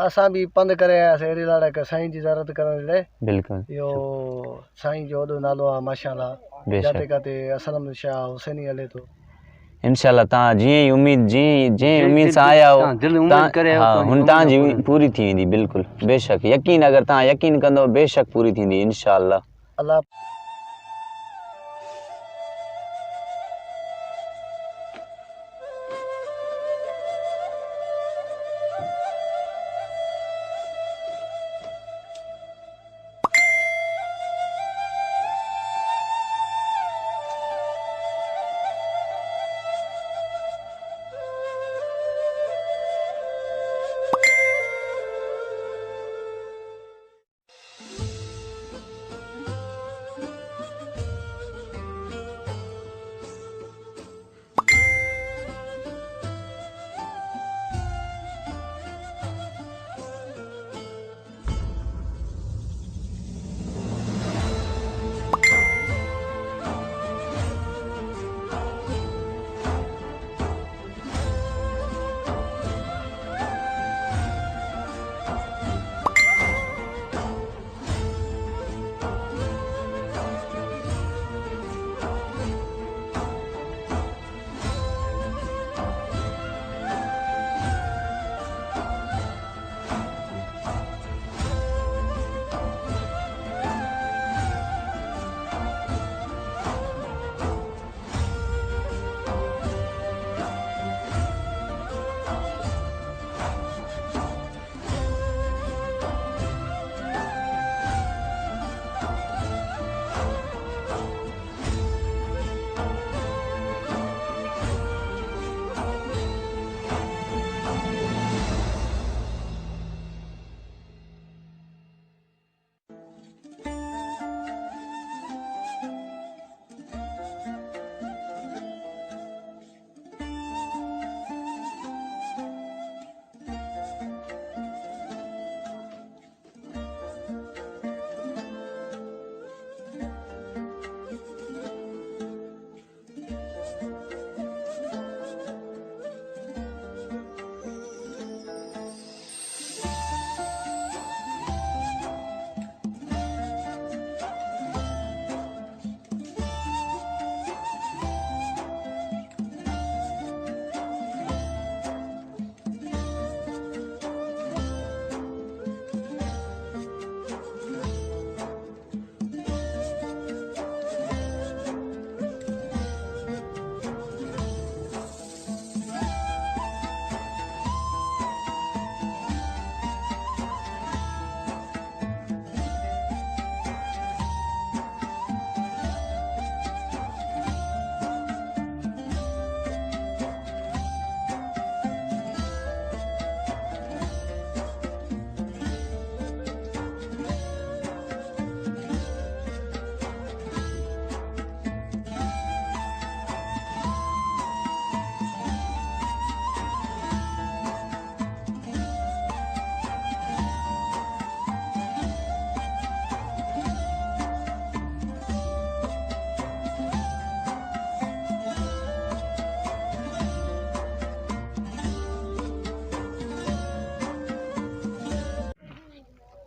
असां भी पंध करे आयासीं अहिड़ी लाड़े के साईं जी ज़ियारत करण लाइ। बिल्कुल इहो साईं जो वॾो नालो आहे माशाअल्लाह। बेशक जाते काथे असलम शाह हुसैनी हले थो। इंशाल्लाह तव्हां जीअं ई उम्मीद जीअं उम्मीद सां आया हो हाँ हुन तव्हांजी पूरी थी वेंदी। बिल्कुल बेशक यकीन अगर तव्हां यकीन कंदो बेशक पूरी थींदी इंशाअल्लाह। अल्लाह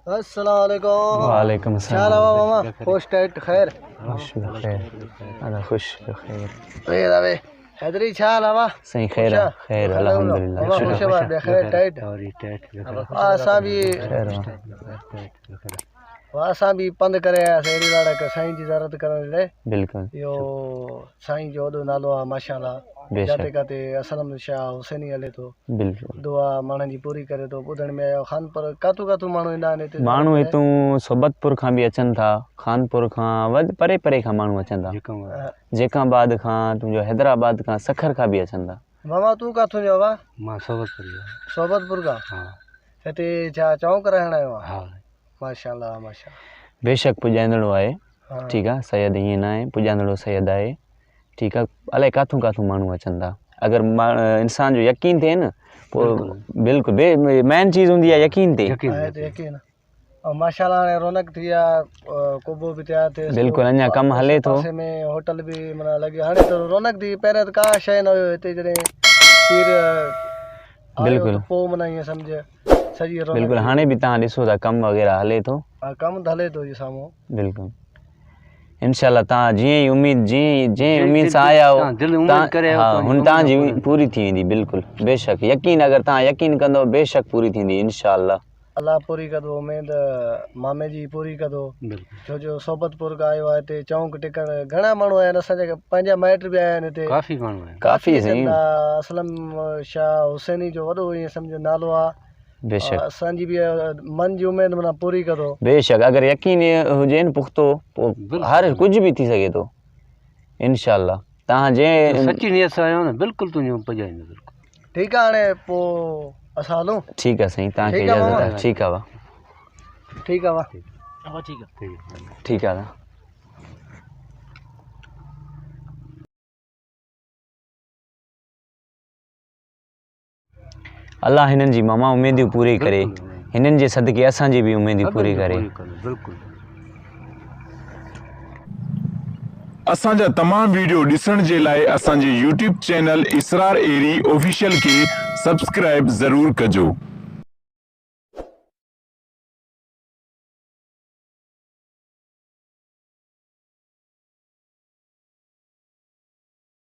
अस्सलाम वालेकुम। वालेकुम क्या अस्सलाम। रहा मामा? खुश टाइट खैर? खुश बखैर अदा खुश बखैर वे दावे हैदरी छा लावा? सही खैर खैर अल्हम्दुलिल्लाह मामा खुश बा खैर टाइट। असां भी खैर असां भी पंध करे आयासीं अहिड़ी लाड़े के साईं जी ज़ियारत करण लाइ। बिल्कुल इहो साईं जो वॾो नालो आहे माशाअल्लाह। बेशक जाते काथे असलम शाह हुसैनी हले थो। बिल्कुल दुआ माण्हुनि जी पूरी करे थो। ॿुधण में आयो खानपुर काथूं काथूं माण्हू ईंदा आहिनि हिते। माण्हू हितूं सोबतपुर खां बि अचनि था, खानपुर खां परे परे खां माण्हू अचनि था, जेकाबाद खां तुंहिंजो हैदराबाद खां सखर खां बि अचनि था। मामा तूं काथूं जो आहे? मां सोबतपुर जो। सोबतपुर खां? हा। हिते छा चौंक रहण आयो आहे? हा माशाअल्लाह माशाअल्लाह। बेशक पुॼाईंदड़ो आहे। ठीकु आहे सैयद ईअं न आहे, पुॼाईंदड़ो सैयद आहे। ठीकु आहे अलाए काथूं काथूं माण्हू अचनि था। अगरि इंसान जो यकीन थिए न पोइ बिल्कुलु मेन चीज़ हूंदी आहे यकीन ते। यकीन और माशाअल्लाह हाणे रौनक थी आहे, कोबो बि तयारु थिए। बिल्कुलु अञा कमु हले थो। पासे में होटल बि माना लॻी हाणे त रौनक थी। पहिरियों त का शइ न हुयो हिते जॾहिं खीर बिल्कुलु पोइ माना ईअं सम्झ सॼी रौनक बिल्कुलु हाणे बि तव्हां ॾिसो था कमु वग़ैरह हले थो कमु हले थो जी साम्हूं बिल्कुलु इंशाल्लाह तव्हां जीअं ई उमेद जीअं उमेद सां आया हो हा हुन तव्हांजी पूरी थी वेंदी बिल्कुलु बेशक यकीन अगरि तव्हां यकीन कंदो बेशक पूरी थींदी इंशाल्लाह अलाह पूरी कंदो उमेद मामे जी पूरी कंदो छो जो सोबतपुर खां आयो आहे हिते चौंक टिकण घणा माण्हू आया आहिनि असांजा पंहिंजा माइट बि आया आहिनि हिते काफ़ी माण्हू आहिनि काफ़ी सही असलम शाह हुसैनी जो वॾो ईअं सम्झो नालो आहे बेशक असांजी बि मन जी उमेद माना पूरी कंदो बेशक अगरि यकीन हुजे न पुख़्तो पोइ हर कुझु बि थी सघे थो इंशाल्लाह तव्हां जंहिं सची नियत सां आयो न बिल्कुलु तुंहिंजो पुॼाईंदो बिल्कुलु ठीकु आहे हाणे पोइ असां हलूं ठीकु आहे साईं तव्हांखे इजाज़त आहे ठीकु आहे वाह ठीकु आहे वाह ठीकु आहे अलाह हिननि जी मामा उमेदियूं पूरी करे हिननि जे सदके असांजी बि उमेदियूं पूरी करे बिल्कुलु असांजा तमाम वीडियो ॾिसण जे लाइ असांजे YouTube चैनल इसरार एरी ऑफिशियल खे सब्सक्राइब ज़रूर कजो।